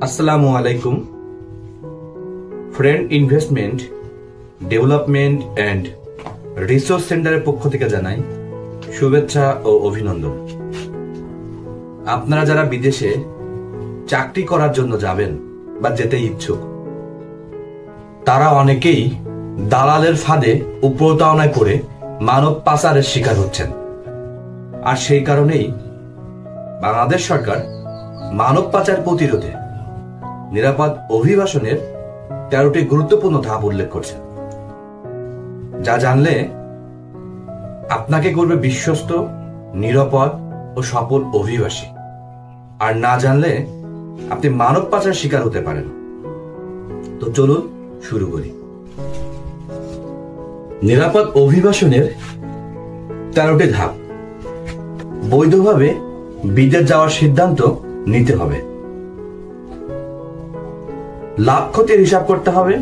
আসসালামু আলাইকুম। Friend investment development and resource সেন্টারের পক্ষ থেকে জানাই শুভেচ্ছা ও অভিনন্দন। আপনারা যারা বিদেশে চাকরি করার জন্য যাবেন বা যেতে ইচ্ছুক, তারা অনেকেই দালালের ফাঁদে ও প্রতারণায় করে মানব পাচারের শিকার হচ্ছেন। আর সেই কারণেই বাংলাদেশ সরকার মানব পাচার প্রতিরোধে নিরাপদ অভিবাসনের 13টি গুরুত্বপূর্ণ ধাপ উল্লেখ করছে, যা জানলে আপনাকে করবে বিশ্বস্ত, নিরাপদ ও সফল অভিবাসী। আর না জানলে আপনি মানব পাচার শিকার হতে পারেন। তো চলুন শুরু করি। নিরাপদ অভিবাসনের 13টি ধাপ। বৈধভাবে বিদেশ যাওয়ার সিদ্ধান্ত নিতে হবে। লাভ ক্ষতির হিসাব করতে হবে,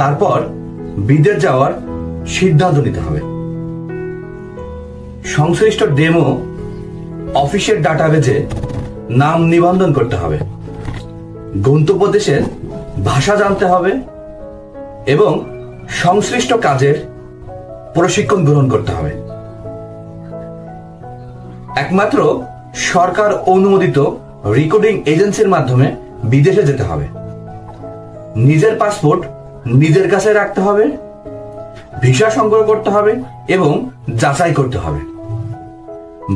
তারপর বিদেশ যাওয়ার সিদ্ধান্ত নিতে হবে। সংশ্লিষ্ট ডেমো অফিসের ডাটাবেজে নাম নিবন্ধন করতে হবে। গন্তব্য দেশের ভাষা জানতে হবে এবং সংশ্লিষ্ট কাজের প্রশিক্ষণ গ্রহণ করতে হবে। একমাত্র সরকার অনুমোদিত রিক্রুটিং এজেন্সির মাধ্যমে বিদেশে যেতে হবে। নিজের পাসপোর্ট নিজের কাছে রাখতে হবে, ভিসা সংগ্রহ করতে হবে এবং যাচাই করতে হবে।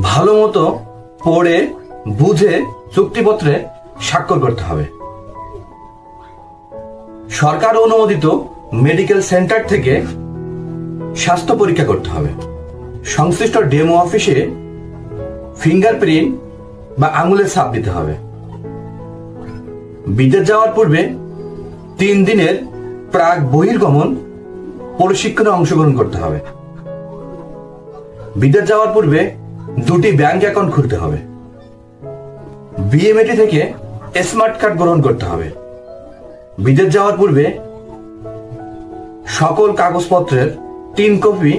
ভালো মতো পড়ে বুঝে চুক্তিপত্রে স্বাক্ষর করতে হবে। সরকার অনুমোদিত মেডিকেল সেন্টার থেকে স্বাস্থ্য পরীক্ষা করতে হবে। সংশ্লিষ্ট ডেমো অফিসে ফিঙ্গারপ্রিন্ট বা আঙুলের ছাপ দিতে হবে। বিদেশ যাওয়ার পূর্বে 3 দিনের প্রাক বহির্গমন প্রশিক্ষণে অংশগ্রহণ করতে হবে। বিদেশ যাওয়ার পূর্বে 2টি ব্যাংক অ্যাকাউন্ট খুলতে হবে। বিএমএটি থেকে স্মার্ট কার্ড গ্রহণ করতে হবে। বিদেশ যাওয়ার পূর্বে সকল কাগজপত্রের 3 কপি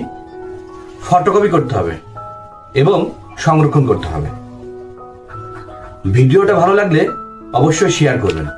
ফটোকপি করতে হবে এবং সংরক্ষণ করতে হবে। ভিডিওটা ভালো লাগলে অবশ্যই শেয়ার করবেন।